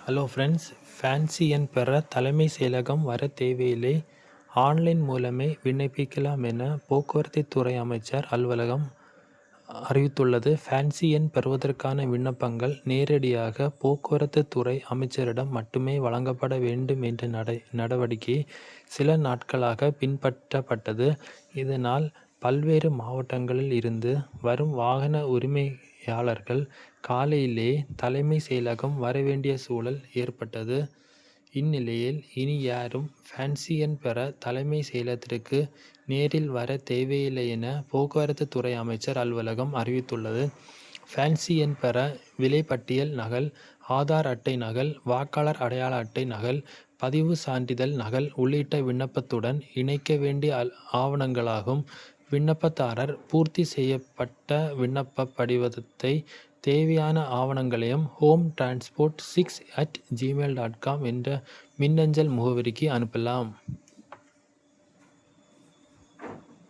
Hello friends, fancy எண் பெற தலைமை செயலகம் வர தேவையில்லை, ஆன்லைன் மூலமே விண்ணப்பிக்கலாம் என போக்குவரத்து துறை அமைச்சர் அலுவலகம் அறிவித்துள்ளது. ஃபேன்சி எண் பெறுவதற்கான விண்ணப்பங்கள் நேரடியாக போக்குவரத்து துறை அமைச்சரிடம் மட்டுமே வழங்கப்பட வேண்டும் என்ற நடவடிக்கை சில நாட்களாக பின்பற்றப்பட்டது. இதனால் பல்வேறு மாவட்டங்களில் இருந்து வரும் வாகன உரிமையாளர்கள் காலையிலேயே தலைமை செயலகம் வரவேண்டிய சூழல் ஏற்பட்டது. இந்நிலையில் இனி யாரும் ஃபேன்சி எண் பெற தலைமை செயலகத்திற்கு நேரில் வர தேவையில்லை என போக்குவரத்து துறை அமைச்சர் அலுவலகம் அறிவித்துள்ளது. ஃபேன்சி எண் பெற விலைப்பட்டியல் நகல், ஆதார் அட்டை நகல், வாக்காளர் அடையாள அட்டை நகல், பதிவு சான்றிதழ் நகல் உள்ளிட்ட விண்ணப்பத்துடன் இணைக்க வேண்டிய ஆவணங்களாகும். விண்ணப்பதாரர் பூர்த்தி செய்யப்பட்ட விண்ணப்ப படிவத்தை தேவையான ஆவணங்களையும் hometransport6@gmail.com என்ற மின்னஞ்சல் முகவரிக்கு அனுப்பலாம்.